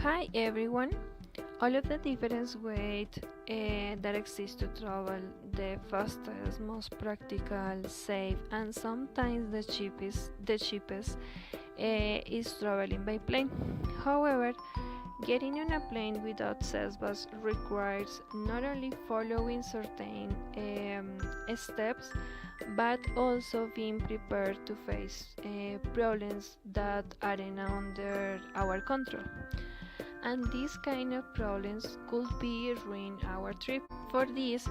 Hi everyone! All of the different ways that exist to travel, the fastest, most practical, safe, and sometimes the cheapest is traveling by plane. However, getting on a plane without seatbelts requires not only following certain steps but also being prepared to face problems that aren't under our control. And these kind of problems could be ruin our trip. For this,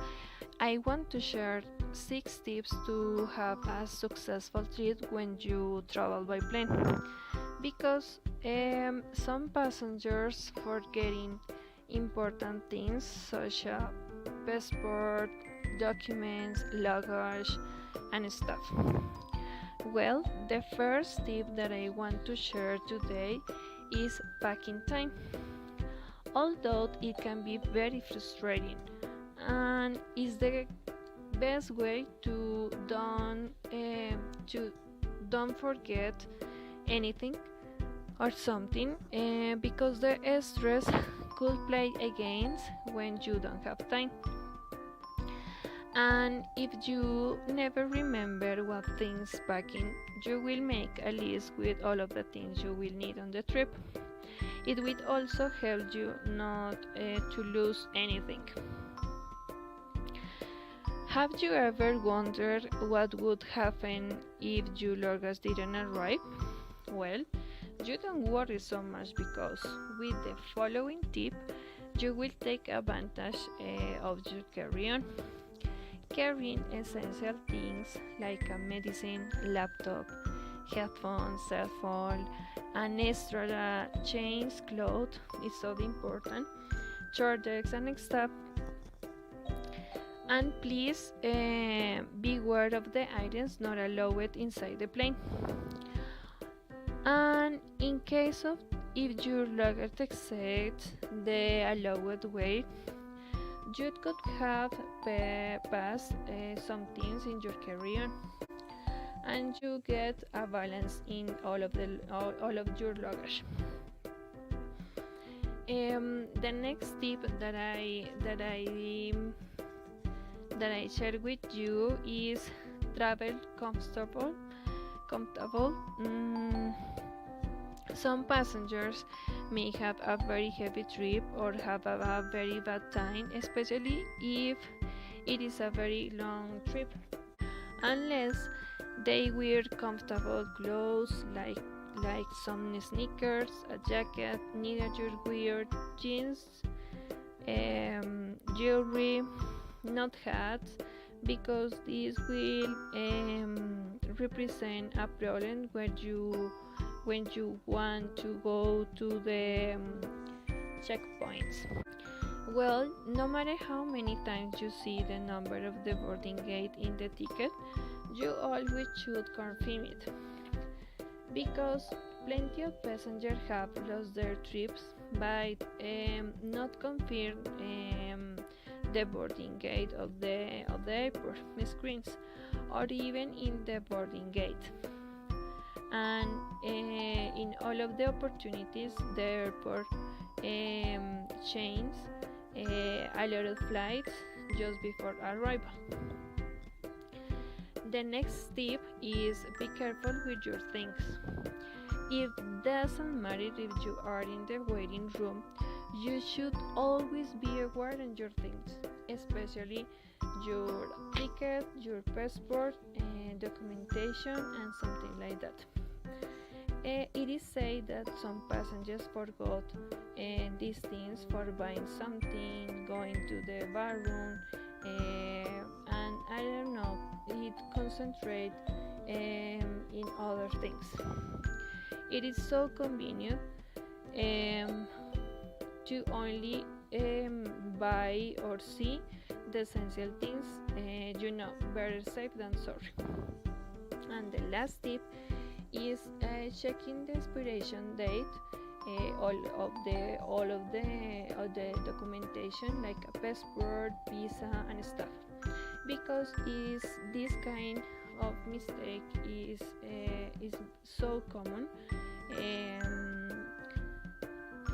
I want to share 6 tips to have a successful trip when you travel by plane. Because some passengers forgetting important things such as passport, documents, luggage, and stuff. Well, the first tip that I want to share today is packing time. Although it can be very frustrating and is the best way to don't forget anything or something because the stress could play against when you don't have time. And if you never remember what things packing, you will make a list with all of the things you will need on the trip. It will also help you not to lose anything. Have you ever wondered what would happen if your luggage didn't arrive? Well, you don't worry so much because with the following tip, you will take advantage of your carry-on. Carrying essential things like a medicine, laptop, headphones, cell phone, an extra change clothes is so important, chargers and stuff. And please beware of the items not allowed inside the plane. And in case of if your luggage exceeds the allowed weight, you could have passed some things in your carry-on, and you get a balance in all of your luggage. The next tip that I share with you is travel comfortable. Some passengers may have a very heavy trip or have a very bad time, especially if it is a very long trip, unless they wear comfortable clothes like some sneakers, a jacket, neither you wear jeans, jewelry, not hats, because this will represent a problem when you want to go to the checkpoints. Well, no matter how many times you see the number of the boarding gate in the ticket, you always should confirm it, because plenty of passengers have lost their trips by not confirm the boarding gate of the airport screens, or even in the boarding gate. And in all of the opportunities, the airport changes a lot of flights just before arrival. The next tip is be careful with your things. It doesn't matter if you are in the waiting room, you should always be aware of your things, especially your ticket, your passport, documentation, and something like that. It is said that some passengers forgot these things for buying something, going to the bathroom, and I don't know, it concentrate in other things. It is so convenient to only buy or see the essential things. Better safe than sorry. And the last tip is checking the expiration date all of the documentation like a passport, visa, and stuff, because this kind of mistake is so common,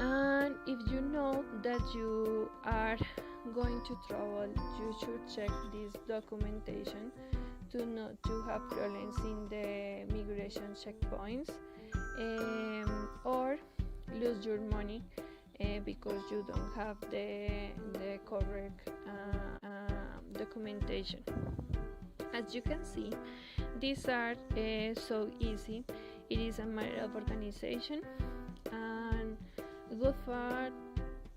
And if you know that you are going to travel, you should check this documentation to not to have problems in the migration checkpoints, or lose your money because you don't have the correct documentation. As you can see, these are so easy. It is a matter of organization, and good part,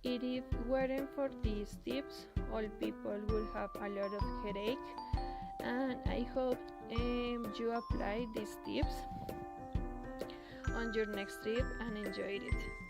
if it weren't for these tips, all people will have a lot of headache. And I hope you apply these tips on your next trip and enjoyed it.